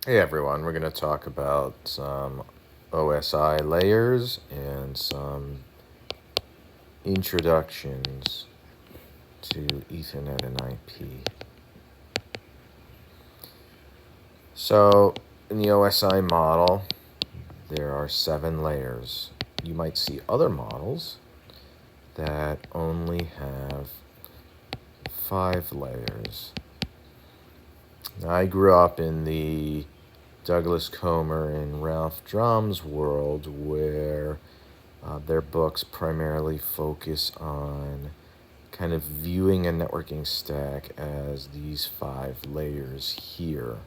Hey everyone, we're going to talk about some OSI layers and some introductions to Ethernet and IP. So, in the OSI model, there are 7 layers. You might see other models that only have 5 layers. Now, I grew up in the Douglas Comer and Ralph Drum's world where their books primarily focus on kind of viewing a networking stack as these 5 layers here,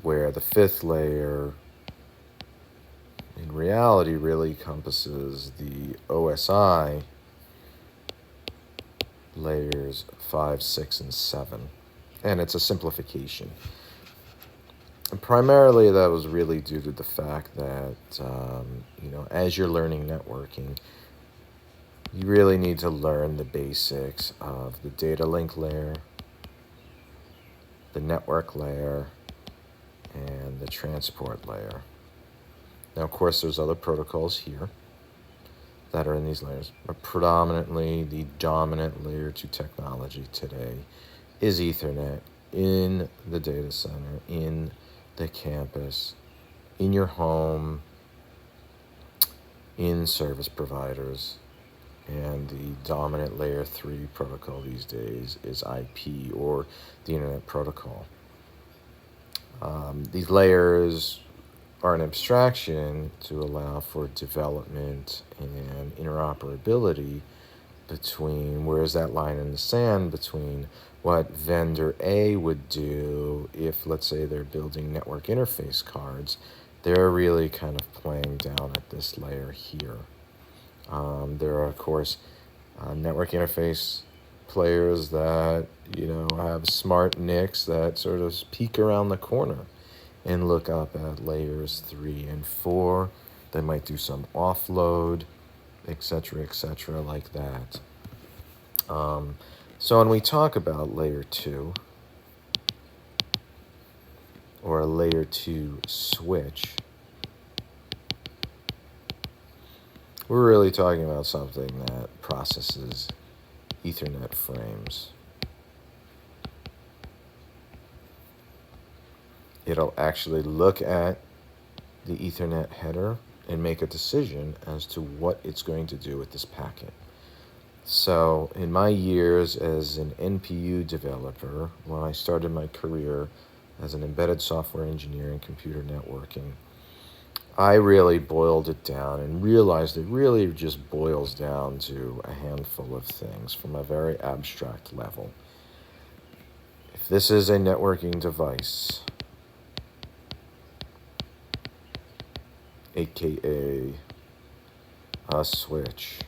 where the 5th layer in reality really encompasses the OSI layers 5, 6, and 7. And it's a simplification. And primarily that was really due to the fact that, as you're learning networking, you really need to learn the basics of the data link layer, the network layer, and the transport layer. Now, of course, there's other protocols here that are in these layers, but predominantly the dominant layer 2 technology today is Ethernet in the data center, in the campus, in your home, in service providers. And the dominant layer 3 protocol these days is IP, or the Internet Protocol. These layers are an abstraction to allow for development and interoperability between, where's that line in the sand between what vendor A would do if, let's say, they're building network interface cards. They're really kind of playing down at this layer here. There are, of course, network interface players that, have smart NICs that sort of peek around the corner and look up at layers 3 and 4. They might do some offload, etc., like that. So when we talk about layer 2, or a layer 2 switch, we're really talking about something that processes Ethernet frames. It'll actually look at the Ethernet header and make a decision as to what it's going to do with this packet. So in my years as an NPU developer, when I started my career as an embedded software engineer in computer networking, I really boiled it down and realized it really just boils down to a handful of things from a very abstract level. If this is a networking device, aka a switch,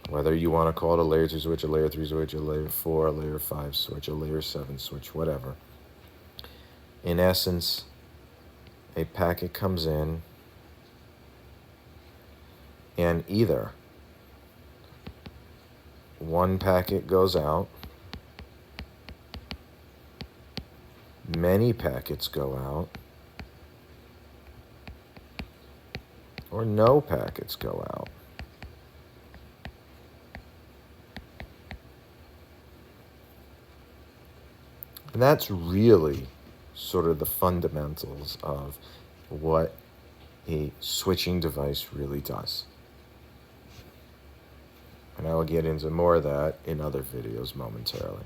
whether you want to call it a layer 2 switch, a layer 3 switch, a layer 4, a layer 5 switch, a layer 7 switch, whatever. In essence, a packet comes in and either one packet goes out, many packets go out, or no packets go out. And that's really sort of the fundamentals of what a switching device really does. And I will get into more of that in other videos momentarily.